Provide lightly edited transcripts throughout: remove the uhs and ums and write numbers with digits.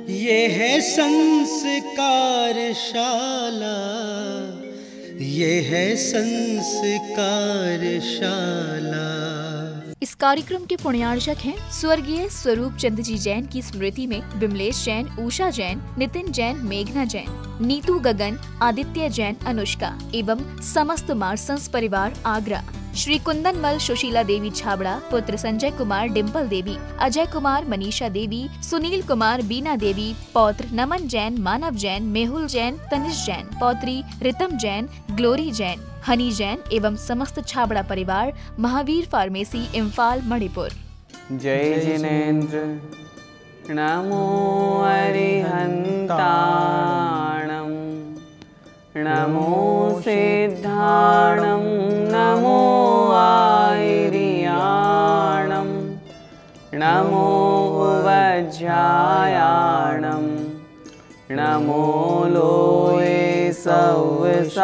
ये है संस्कारशाला, ये है संस्कारशाला। इस कार्यक्रम के पुण्यार्चक हैं स्वर्गीय स्वरूप चंद जी जैन की स्मृति में बिमलेश जैन, उषा जैन, नितिन जैन, मेघना जैन, नीतू गगन, आदित्य जैन, अनुष्का एवं समस्त मार्संस परिवार आगरा। श्री कुंदनमल सुशीला देवी छाबड़ा, पुत्र संजय कुमार, डिम्पल देवी, अजय कुमार, मनीषा देवी, सुनील कुमार, बीना देवी, पौत्र नमन जैन, मानव जैन, मेहुल जैन, तनिष जैन, पौत्री रितम जैन, ग्लोरी जैन, हनी जैन एवं समस्त छाबड़ा परिवार, महावीर फार्मेसी, इम्फाल, मणिपुर। जय जिनेन्द्र नमो अरिहन्ताणं, नमो सिद्धाणं, नमो आयर्याणं, नमो वज्रायाणं, नमो लोये सव्यसाहूणं।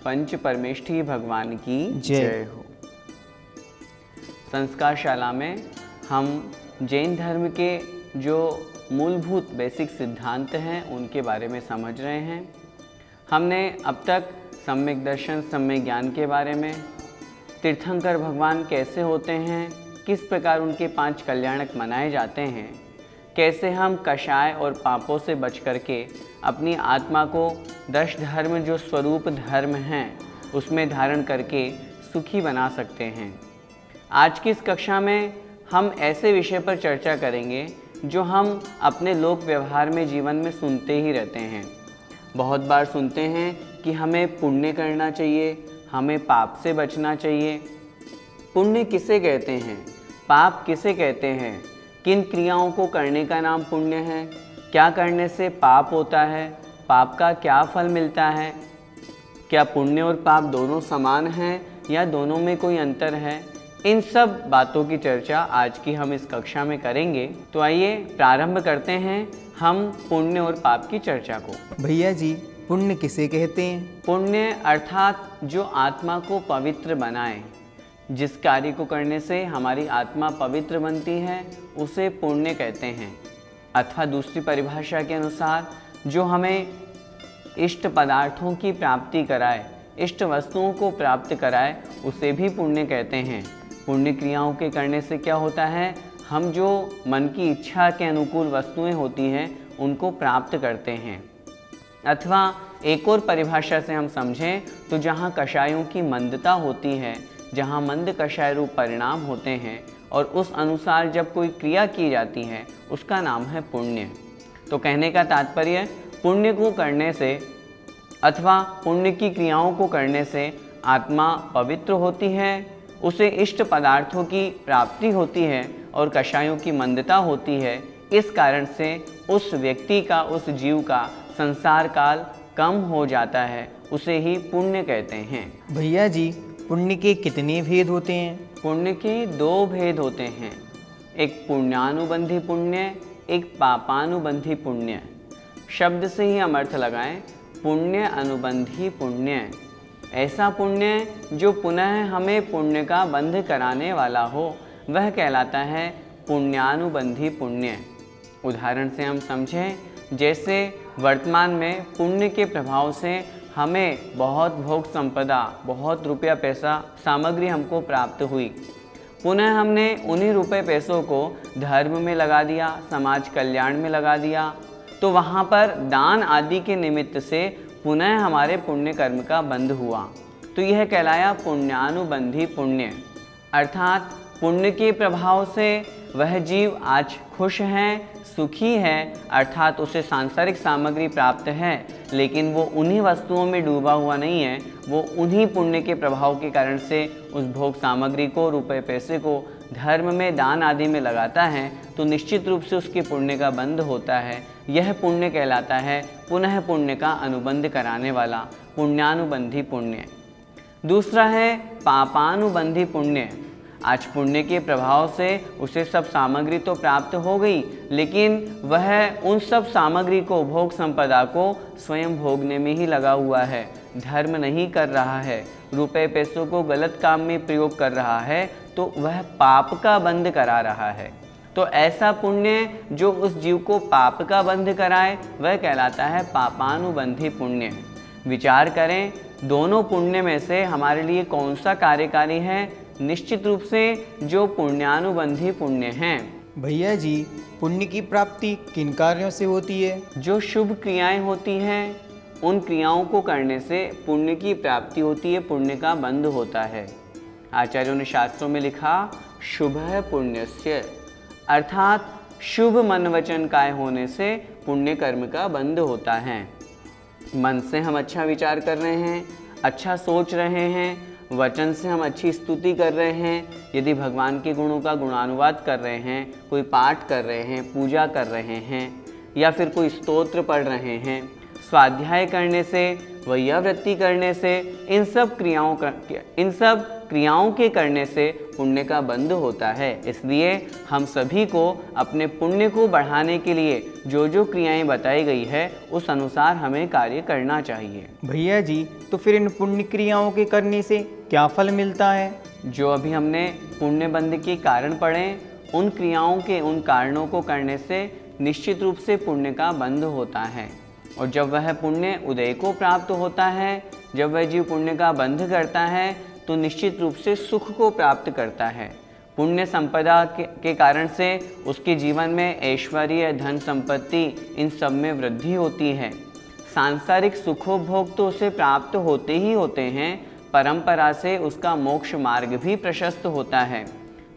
पंच परमेष्ठी भगवान की जय हो। संस्कारशाला में हम जैन धर्म के जो मूलभूत बेसिक सिद्धांत हैं उनके बारे में समझ रहे हैं। हमने अब तक सम्यक दर्शन, सम्यक ज्ञान के बारे में, तीर्थंकर भगवान कैसे होते हैं, किस प्रकार उनके 5 कल्याणक मनाए जाते हैं, कैसे हम कषाय और पापों से बच करके अपनी आत्मा को 10 धर्म जो स्वरूप धर्म हैं उसमें धारण करके सुखी बना सकते हैं। आज की इस कक्षा में हम ऐसे विषय पर चर्चा करेंगे जो हम अपने लोक व्यवहार में जीवन में सुनते ही रहते हैं। बहुत बार सुनते हैं कि हमें पुण्य करना चाहिए, हमें पाप से बचना चाहिए। पुण्य किसे कहते हैं, पाप किसे कहते हैं, किन क्रियाओं को करने का नाम पुण्य है, क्या करने से पाप होता है, पाप का क्या फल मिलता है, क्या पुण्य और पाप दोनों समान हैं या दोनों में कोई अंतर है। इन सब बातों की चर्चा आज की हम इस कक्षा में करेंगे। तो आइए प्रारंभ करते हैं हम पुण्य और पाप की चर्चा को। भैया जी, पुण्य किसे कहते हैं? पुण्य अर्थात जो आत्मा को पवित्र बनाए, जिस कार्य को करने से हमारी आत्मा पवित्र बनती है उसे पुण्य कहते हैं। अथवा दूसरी परिभाषा के अनुसार जो हमें इष्ट पदार्थों की प्राप्ति कराए, इष्ट वस्तुओं को प्राप्त कराए, उसे भी पुण्य कहते हैं। पुण्य क्रियाओं के करने से क्या होता है, हम जो मन की इच्छा के अनुकूल वस्तुएं होती हैं उनको प्राप्त करते हैं। अथवा एक और परिभाषा से हम समझें तो जहाँ कषायों की मंदता होती है, जहाँ मंद कषाय रूप परिणाम होते हैं और उस अनुसार जब कोई क्रिया की जाती है उसका नाम है पुण्य। तो कहने का तात्पर्य, पुण्य को करने से अथवा पुण्य की क्रियाओं को करने से आत्मा पवित्र होती है, उसे इष्ट पदार्थों की प्राप्ति होती है और कषायों की मंदता होती है। इस कारण से उस व्यक्ति का, उस जीव का संसार काल कम हो जाता है, उसे ही पुण्य कहते हैं। भैया जी, पुण्य के कितने भेद होते हैं? पुण्य के 2 भेद होते हैं, एक पुण्यानुबंधी पुण्य, एक पापानुबंधी पुण्य। शब्द से ही हम अर्थ लगाएं, पुण्य अनुबंधी पुण्य, ऐसा पुण्य जो पुनः हमें पुण्य का बंध कराने वाला हो, वह कहलाता है पुण्यानुबंधी पुण्य। उदाहरण से हम समझें, जैसे वर्तमान में पुण्य के प्रभाव से हमें बहुत भोग संपदा, बहुत रुपया पैसा, सामग्री हमको प्राप्त हुई, पुनः हमने उन्हीं रुपए पैसों को धर्म में लगा दिया, समाज कल्याण में लगा दिया, तो वहाँ पर दान आदि के निमित्त से पुनः हमारे पुण्य कर्म का बंध हुआ। तो यह कहलाया पुण्यानुबंधी पुण्य। अर्थात पुण्य के प्रभाव से वह जीव आज खुश है, सुखी है, अर्थात उसे सांसारिक सामग्री प्राप्त है, लेकिन वो उन्हीं वस्तुओं में डूबा हुआ नहीं है, वो उन्हीं पुण्य के प्रभाव के कारण से उस भोग सामग्री को, रुपए पैसे को धर्म में, दान आदि में लगाता है, तो निश्चित रूप से उसके पुण्य का बंध होता है। यह पुण्य कहलाता है पुनः पुण्य का अनुबंध कराने वाला, पुण्यानुबंधी पुण्य। दूसरा है पापानुबंधी पुण्य। आज पुण्य के प्रभाव से उसे सब सामग्री तो प्राप्त हो गई, लेकिन वह उन सब सामग्री को, भोग संपदा को स्वयं भोगने में ही लगा हुआ है, धर्म नहीं कर रहा है, रुपए पैसों को गलत काम में प्रयोग कर रहा है, तो वह पाप का बंध करा रहा है। तो ऐसा पुण्य जो उस जीव को पाप का बंध कराए वह कहलाता है पापानुबंधी पुण्य। विचार करें दोनों पुण्य में से हमारे लिए कौन सा कार्यकारी है? निश्चित रूप से जो पुण्यानुबंधी पुण्य हैं। भैया जी, पुण्य की प्राप्ति किन कार्यों से होती है? जो शुभ क्रियाएं होती हैं उन क्रियाओं को करने से पुण्य की प्राप्ति होती है, पुण्य का बंध होता है। आचार्यों ने शास्त्रों में लिखा शुभ है पुण्यस्य, अर्थात शुभ मन वचन काय होने से पुण्य कर्म का बंध होता है। मन से हम अच्छा विचार कर रहे हैं, अच्छा सोच रहे हैं, वचन से हम अच्छी स्तुति कर रहे हैं, यदि भगवान के गुणों का गुणानुवाद कर रहे हैं, कोई पाठ कर रहे हैं, पूजा कर रहे हैं या फिर कोई स्तोत्र पढ़ रहे हैं, स्वाध्याय करने से, वैयावृत्ति करने से, इन सब क्रियाओं के करने से पुण्य का बंध होता है। इसलिए हम सभी को अपने पुण्य को बढ़ाने के लिए जो जो क्रियाएं बताई गई है उस अनुसार हमें कार्य करना चाहिए। भैया जी, तो फिर इन पुण्य क्रियाओं के करने से क्या फल मिलता है? जो अभी हमने पुण्य बंध के कारण पढ़े, उन क्रियाओं के उन कारणों को करने से निश्चित रूप से पुण्य का बंध होता है। और जब वह पुण्य उदय को प्राप्त होता है, जब वह जीव पुण्य का बंध करता है तो निश्चित रूप से सुख को प्राप्त करता है। पुण्य संपदा के कारण से उसके जीवन में ऐश्वर्य, धन संपत्ति, इन सब में वृद्धि होती है। सांसारिक सुखोभोग तो उसे प्राप्त होते ही होते हैं, परंपरा से उसका मोक्ष मार्ग भी प्रशस्त होता है।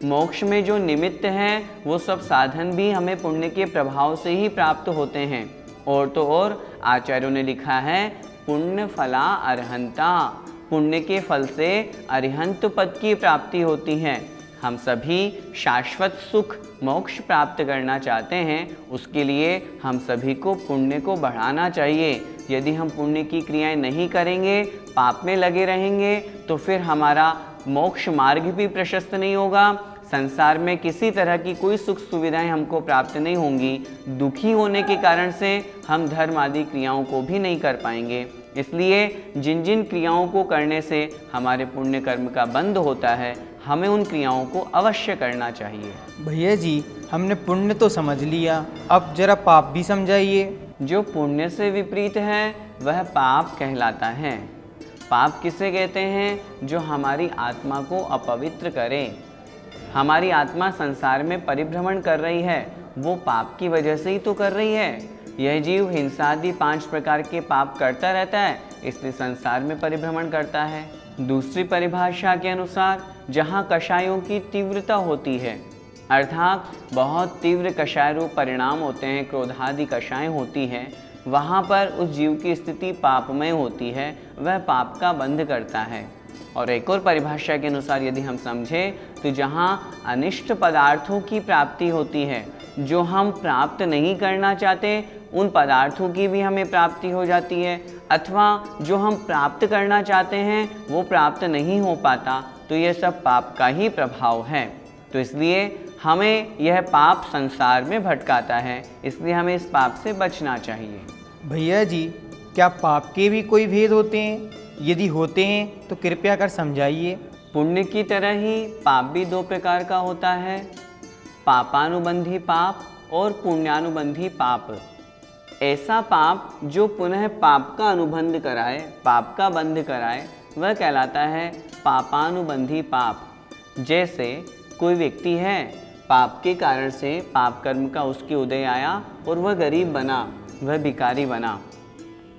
मोक्ष में जो निमित्त हैं वो सब साधन भी हमें पुण्य के प्रभाव से ही प्राप्त होते हैं। और तो और आचार्यों ने लिखा है पुण्य फला अरहंता, पुण्य के फल से अरिहंत पद की प्राप्ति होती है। हम सभी शाश्वत सुख मोक्ष प्राप्त करना चाहते हैं, उसके लिए हम सभी को पुण्य को बढ़ाना चाहिए। यदि हम पुण्य की क्रियाएं नहीं करेंगे, पाप में लगे रहेंगे, तो फिर हमारा मोक्ष मार्ग भी प्रशस्त नहीं होगा, संसार में किसी तरह की कोई सुख सुविधाएं हमको प्राप्त नहीं होंगी। दुखी होने के कारण से हम धर्म आदि क्रियाओं को भी नहीं कर पाएंगे। इसलिए जिन जिन क्रियाओं को करने से हमारे पुण्य कर्म का बंध होता है, हमें उन क्रियाओं को अवश्य करना चाहिए। भैया जी, हमने पुण्य तो समझ लिया, अब जरा पाप भी समझाइए। जो पुण्य से विपरीत है वह पाप कहलाता है। पाप किसे कहते हैं? जो हमारी आत्मा को अपवित्र करे। हमारी आत्मा संसार में परिभ्रमण कर रही है, वो पाप की वजह से ही तो कर रही है। यह जीव हिंसा आदि 5 प्रकार के पाप करता रहता है, इसलिए संसार में परिभ्रमण करता है। दूसरी परिभाषा के अनुसार जहाँ कषायों की तीव्रता होती है, अर्थात बहुत तीव्र कषाय रूप परिणाम होते हैं, क्रोधादि कषाएं होती हैं, वहाँ पर उस जीव की स्थिति पापमय होती है, वह पाप का बंध करता है। और एक और परिभाषा के अनुसार यदि हम समझें तो जहाँ अनिष्ट पदार्थों की प्राप्ति होती है, जो हम प्राप्त नहीं करना चाहते उन पदार्थों की भी हमें प्राप्ति हो जाती है, अथवा जो हम प्राप्त करना चाहते हैं वो प्राप्त नहीं हो पाता, तो यह सब पाप का ही प्रभाव है। तो इसलिए हमें यह पाप संसार में भटकाता है, इसलिए हमें इस पाप से बचना चाहिए। भैया जी, क्या पाप के भी कोई भेद होते हैं? यदि होते हैं तो कृपया कर समझाइए। पुण्य की तरह ही पाप भी 2 प्रकार का होता है, पापानुबंधी पाप और पुण्यानुबंधी पाप। ऐसा पाप जो पुनः पाप का अनुबंध कराए, पाप का बंध कराए, वह कहलाता है पापानुबंधी पाप। जैसे कोई व्यक्ति है, पाप के कारण से पाप कर्म का उसके उदय आया और वह गरीब बना, वह भिखारी बना।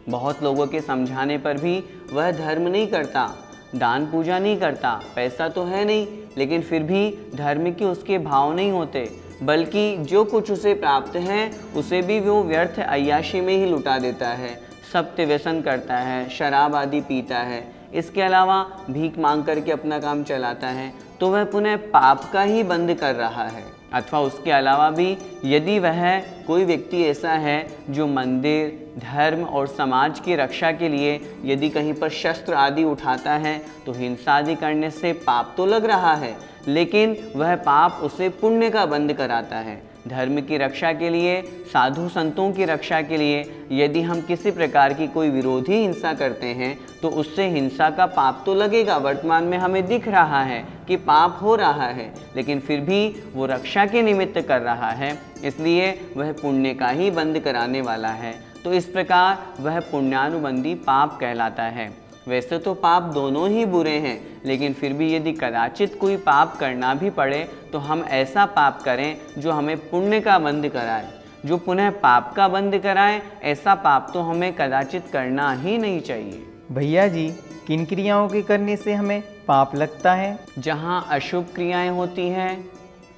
बहुत लोगों के समझाने पर भी वह धर्म नहीं करता, दान पूजा नहीं करता, पैसा तो है नहीं, लेकिन फिर भी धर्म के उसके भाव नहीं होते, बल्कि जो कुछ उसे प्राप्त है उसे भी वो व्यर्थ अय्याशी में ही लुटा देता है, सत्य व्यसन करता है, शराब आदि पीता है, इसके अलावा भीख मांग करके अपना काम चलाता है, तो वह पुनः पाप का ही बंध कर रहा है। अथवा उसके अलावा भी यदि वह कोई व्यक्ति ऐसा है जो मंदिर, धर्म और समाज की रक्षा के लिए यदि कहीं पर शस्त्र आदि उठाता है, तो हिंसा आदि करने से पाप तो लग रहा है, लेकिन वह पाप उसे पुण्य का बंध कराता है। धर्म की रक्षा के लिए, साधु संतों की रक्षा के लिए यदि हम किसी प्रकार की कोई विरोधी हिंसा करते हैं तो उससे हिंसा का पाप तो लगेगा। वर्तमान में हमें दिख रहा है कि पाप हो रहा है, लेकिन फिर भी वो रक्षा के निमित्त कर रहा है, इसलिए वह पुण्य का ही बंध कराने वाला है। तो इस प्रकार वह पुण्यानुबंधी पाप कहलाता है। वैसे तो पाप दोनों ही बुरे हैं, लेकिन फिर भी यदि कदाचित कोई पाप करना भी पड़े तो हम ऐसा पाप करें जो हमें पुण्य का बंध कराए। जो पुनः पाप का बंध कराए, ऐसा पाप तो हमें कदाचित करना ही नहीं चाहिए। भैया जी, किन क्रियाओं के करने से हमें पाप लगता है? जहाँ अशुभ क्रियाएं होती हैं,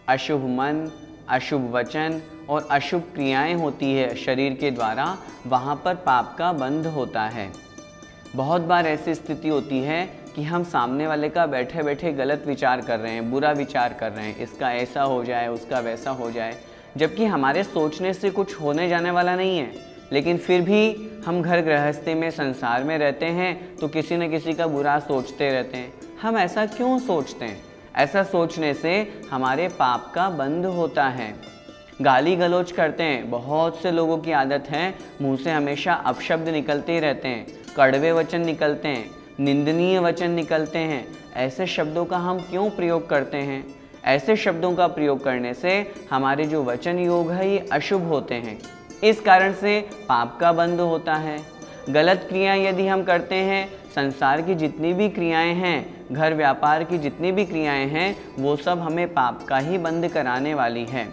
अशुभ मन, अशुभ वचन और अशुभ क्रियाएं होती है शरीर के द्वारा, वहाँ पर पाप का बंध होता है। बहुत बार ऐसी स्थिति होती है कि हम सामने वाले का बैठे बैठे गलत विचार कर रहे हैं, बुरा विचार कर रहे हैं, इसका ऐसा हो जाए, उसका वैसा हो जाए, जबकि हमारे सोचने से कुछ होने जाने वाला नहीं है। लेकिन फिर भी हम घर गृहस्थी में, संसार में रहते हैं तो किसी न किसी का बुरा सोचते रहते हैं। हम ऐसा क्यों सोचते हैं? ऐसा सोचने से हमारे पाप का बंध होता है। गाली गलौज करते हैं, बहुत से लोगों की आदत है, मुंह से हमेशा अपशब्द निकलते ही रहते हैं, कड़वे वचन निकलते हैं, निंदनीय वचन निकलते हैं। ऐसे शब्दों का हम क्यों प्रयोग करते हैं? ऐसे शब्दों का प्रयोग करने से हमारे जो वचन योग है ये अशुभ होते हैं। इस कारण से पाप का बंध होता है। गलत क्रियाएं यदि हम करते हैं, संसार की जितनी भी क्रियाएं हैं, घर व्यापार की जितनी भी क्रियाएं हैं, वो सब हमें पाप का ही बंध कराने वाली है।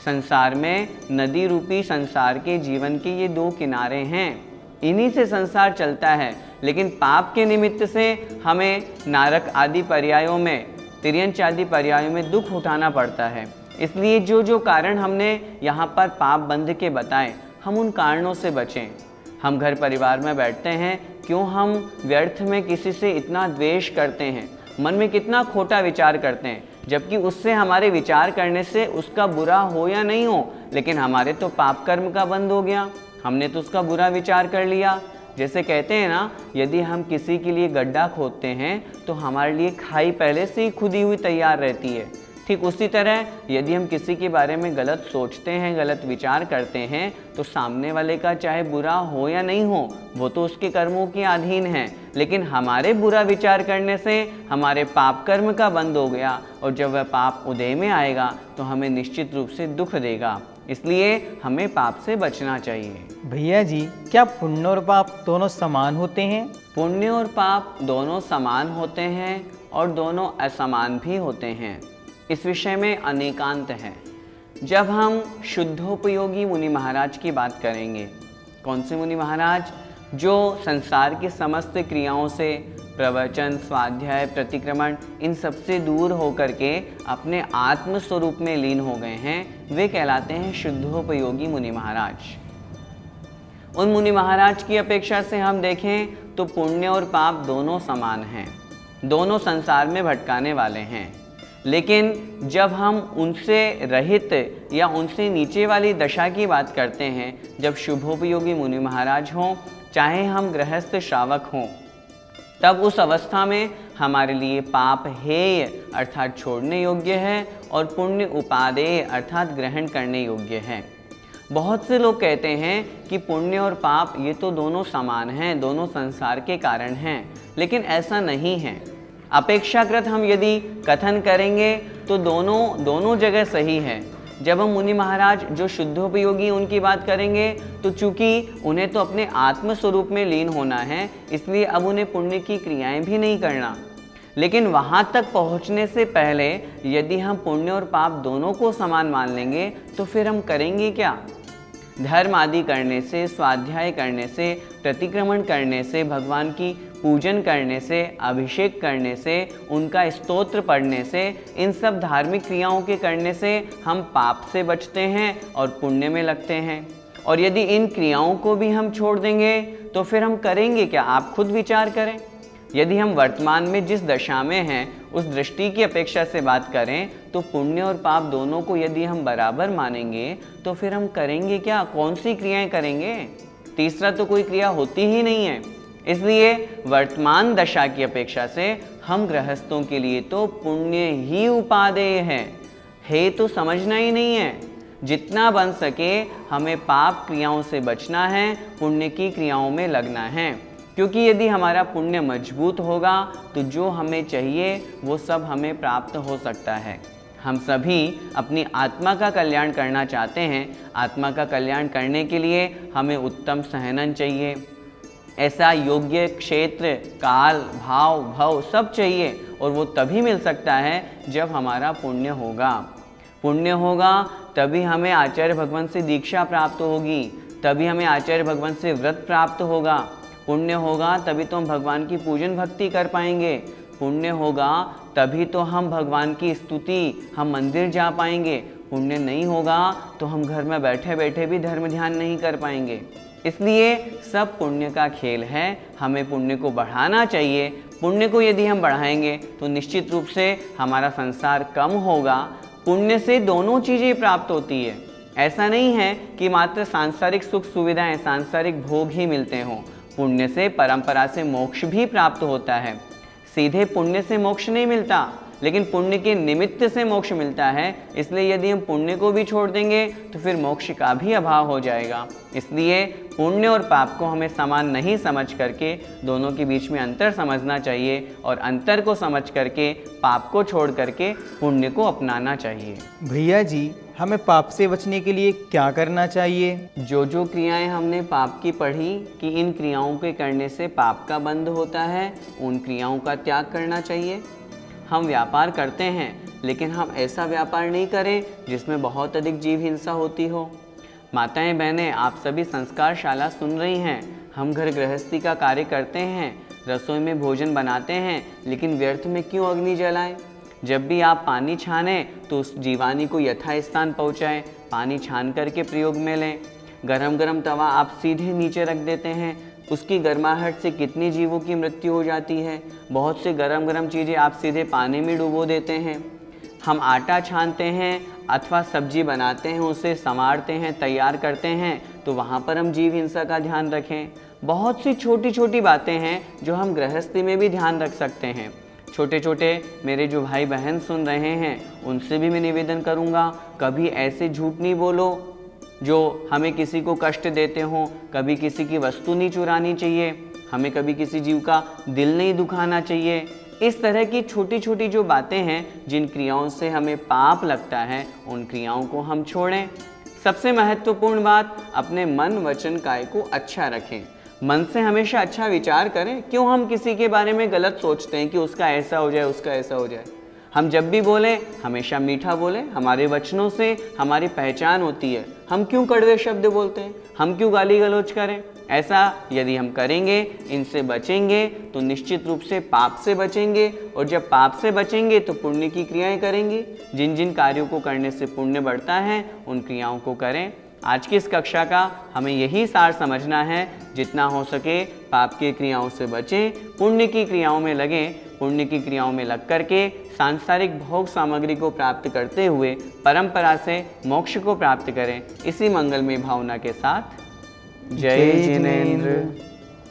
संसार में नदी रूपी संसार के जीवन के ये दो किनारे हैं, इन्हीं से संसार चलता है। लेकिन पाप के निमित्त से हमें नारक आदि पर्यायों में, तिर्यंच आदि पर्यायों में दुख उठाना पड़ता है। इसलिए जो जो कारण हमने यहाँ पर पाप बंध के बताए, हम उन कारणों से बचें। हम घर परिवार में बैठते हैं, क्यों हम व्यर्थ में किसी से इतना द्वेष करते हैं, मन में कितना खोटा विचार करते हैं, जबकि उससे हमारे विचार करने से उसका बुरा हो या नहीं हो, लेकिन हमारे तो पाप कर्म का बंध हो गया, हमने तो उसका बुरा विचार कर लिया। जैसे कहते हैं ना, यदि हम किसी के लिए गड्ढा खोदते हैं तो हमारे लिए खाई पहले से ही खुदी हुई तैयार रहती है। ठीक उसी तरह यदि हम किसी के बारे में गलत सोचते हैं, गलत विचार करते हैं, तो सामने वाले का चाहे बुरा हो या नहीं हो, वो तो उसके कर्मों के अधीन है। लेकिन हमारे बुरा विचार करने से हमारे पाप कर्म का बंध हो गया, और जब वह पाप उदय में आएगा तो हमें निश्चित रूप से दुख देगा। इसलिए हमें पाप से बचना चाहिए। भैया जी, क्या पुण्य और पाप दोनों समान होते हैं? पुण्य और पाप दोनों समान होते हैं और दोनों असमान भी होते हैं। इस विषय में अनेकांत है। जब हम शुद्धोपयोगी मुनि महाराज की बात करेंगे, कौन से मुनि महाराज? जो संसार की समस्त क्रियाओं से, प्रवचन, स्वाध्याय, प्रतिक्रमण, इन सब से दूर होकर के अपने आत्म स्वरूप में लीन हो गए हैं, वे कहलाते हैं शुद्धोपयोगी मुनि महाराज। उन मुनि महाराज की अपेक्षा से हम देखें तो पुण्य और पाप दोनों समान हैं, दोनों संसार में भटकाने वाले हैं। लेकिन जब हम उनसे रहित या उनसे नीचे वाली दशा की बात करते हैं, जब शुभोपयोगी मुनि महाराज हों, चाहे हम गृहस्थ श्रावक हों, तब उस अवस्था में हमारे लिए पाप हेय अर्थात छोड़ने योग्य है और पुण्य उपादेय अर्थात ग्रहण करने योग्य है। बहुत से लोग कहते हैं कि पुण्य और पाप ये तो दोनों समान हैं, दोनों संसार के कारण हैं, लेकिन ऐसा नहीं है। अपेक्षाकृत हम यदि कथन करेंगे तो दोनों जगह सही है। जब हम मुनि महाराज जो शुद्धोपयोगी उनकी बात करेंगे, तो चूंकि उन्हें तो अपने आत्म स्वरूप में लीन होना है, इसलिए अब उन्हें पुण्य की क्रियाएं भी नहीं करना। लेकिन वहाँ तक पहुँचने से पहले यदि हम पुण्य और पाप दोनों को समान मान लेंगे तो फिर हम करेंगे क्या? धर्म आदि करने से, स्वाध्याय करने से, प्रतिक्रमण करने से, भगवान की पूजन करने से, अभिषेक करने से, उनका स्तोत्र पढ़ने से, इन सब धार्मिक क्रियाओं के करने से हम पाप से बचते हैं और पुण्य में लगते हैं। और यदि इन क्रियाओं को भी हम छोड़ देंगे तो फिर हम करेंगे क्या? आप खुद विचार करें। यदि हम वर्तमान में जिस दशा में हैं उस दृष्टि की अपेक्षा से बात करें, तो पुण्य और पाप दोनों को यदि हम बराबर मानेंगे तो फिर हम करेंगे क्या? कौन सी क्रियाएं करेंगे? तीसरा तो कोई क्रिया होती ही नहीं है। इसलिए वर्तमान दशा की अपेक्षा से हम गृहस्थों के लिए तो पुण्य ही उपादेय है तो समझना ही नहीं है। जितना बन सके हमें पाप क्रियाओं से बचना है, पुण्य की क्रियाओं में लगना है। क्योंकि यदि हमारा पुण्य मजबूत होगा तो जो हमें चाहिए वो सब हमें प्राप्त हो सकता है। हम सभी अपनी आत्मा का कल्याण करना चाहते हैं। आत्मा का कल्याण करने के लिए हमें उत्तम सहनन चाहिए, ऐसा योग्य क्षेत्र, काल, भाव, भव सब चाहिए, और वो तभी मिल सकता है जब हमारा पुण्य होगा। पुण्य होगा तभी हमें आचार्य भगवान से दीक्षा प्राप्त होगी, तभी हमें आचार्य भगवान से व्रत प्राप्त होगा। पुण्य होगा तभी तो हम भगवान की पूजन भक्ति कर पाएंगे। पुण्य होगा तभी तो हम भगवान की स्तुति, हम मंदिर जा पाएंगे। पुण्य नहीं होगा तो हम घर में बैठे बैठे भी धर्म ध्यान नहीं कर पाएंगे। इसलिए सब पुण्य का खेल है, हमें पुण्य को बढ़ाना चाहिए। पुण्य को यदि हम बढ़ाएंगे तो निश्चित रूप से हमारा संसार कम होगा। पुण्य से दोनों चीज़ें प्राप्त होती है। ऐसा नहीं है कि मात्र सांसारिक सुख सुविधाएं, सांसारिक भोग ही मिलते हों। पुण्य से परंपरा से मोक्ष भी प्राप्त होता है। सीधे पुण्य से मोक्ष नहीं मिलता, लेकिन पुण्य के निमित्त से मोक्ष मिलता है। इसलिए यदि हम पुण्य को भी छोड़ देंगे तो फिर मोक्ष का भी अभाव हो जाएगा। इसलिए पुण्य और पाप को हमें समान नहीं समझ करके दोनों के बीच में अंतर समझना चाहिए, और अंतर को समझ करके पाप को छोड़ करके पुण्य को अपनाना चाहिए। भैया जी, हमें पाप से बचने के लिए क्या करना चाहिए? जो जो क्रियाएं हमने पाप की पढ़ी कि इन क्रियाओं के करने से पाप का बंध होता है, उन क्रियाओं का त्याग करना चाहिए। हम व्यापार करते हैं, लेकिन हम ऐसा व्यापार नहीं करें जिसमें बहुत अधिक जीव हिंसा होती हो। माताएं बहनें, आप सभी संस्कारशाला सुन रही हैं। हम घर गृहस्थी का कार्य करते हैं, रसोई में भोजन बनाते हैं, लेकिन व्यर्थ में क्यों अग्नि जलाएं? जब भी आप पानी छानें तो उस जीवानी को यथास्थान पहुँचाएं। पानी छान करके प्रयोग में लें। गरम गरम तवा आप सीधे नीचे रख देते हैं, उसकी गर्माहट से कितनी जीवों की मृत्यु हो जाती है। बहुत से गरम गरम चीज़ें आप सीधे पानी में डुबो देते हैं। हम आटा छानते हैं अथवा सब्जी बनाते हैं, उसे संवारते हैं, तैयार करते हैं, तो वहाँ पर हम जीव हिंसा का ध्यान रखें। बहुत सी छोटी छोटी बातें हैं जो हम गृहस्थी में भी ध्यान रख सकते हैं। छोटे छोटे मेरे जो भाई बहन सुन रहे हैं, उनसे भी मैं निवेदन करूँगा, कभी ऐसे झूठ नहीं बोलो जो हमें किसी को कष्ट देते हों। कभी किसी की वस्तु नहीं चुरानी चाहिए, हमें कभी किसी जीव का दिल नहीं दुखाना चाहिए। इस तरह की छोटी छोटी जो बातें हैं, जिन क्रियाओं से हमें पाप लगता है, उन क्रियाओं को हम छोड़ें। सबसे महत्वपूर्ण बात, अपने मन वचन काय को अच्छा रखें। मन से हमेशा अच्छा विचार करें। क्यों हम किसी के बारे में गलत सोचते हैं कि उसका ऐसा हो जाए, उसका ऐसा हो जाए। हम जब भी बोलें हमेशा मीठा बोलें। हमारे वचनों से हमारी पहचान होती है। हम क्यों कड़वे शब्द बोलते हैं, हम क्यों गाली गलौज करें? ऐसा यदि हम करेंगे, इनसे बचेंगे तो निश्चित रूप से पाप से बचेंगे, और जब पाप से बचेंगे तो पुण्य की क्रियाएं करेंगे। जिन जिन कार्यों को करने से पुण्य बढ़ता है, उन क्रियाओं को करें। आज की इस कक्षा का हमें यही सार समझना है, जितना हो सके पाप की क्रियाओं से बचें, पुण्य की क्रियाओं में लगें। पुण्य की क्रियाओं में लग करके सांसारिक भोग सामग्री को प्राप्त करते हुए परंपरा से मोक्ष को प्राप्त करें। इसी मंगलमय भावना के साथ जय जिनेंद्र।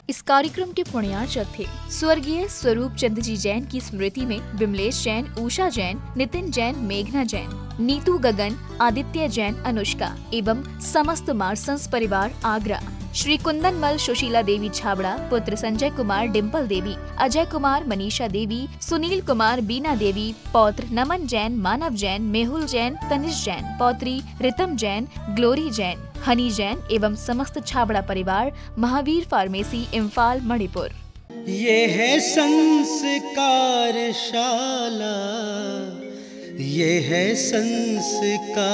इस कार्यक्रम के पुण्यार्चक थे स्वर्गीय स्वरूप चंद जी जैन की स्मृति में विमलेश जैन, उषा जैन, नितिन जैन, मेघना जैन, नीतू गगन, आदित्य जैन, अनुष्का एवं समस्त मार्संस परिवार आगरा। श्री कुंदनमल सुशीला देवी छाबड़ा, पुत्र संजय कुमार, डिम्पल देवी, अजय कुमार, मनीषा देवी, सुनील कुमार, बीना देवी, पौत्र नमन जैन, मानव जैन, मेहुल जैन, तनिष जैन, पौत्री रितम जैन, ग्लोरी जैन, हनी जैन एवं समस्त छाबड़ा परिवार, महावीर फार्मेसी, इम्फाल, मणिपुर। ये है संस्कारशाला, ये है संस्कारशाला।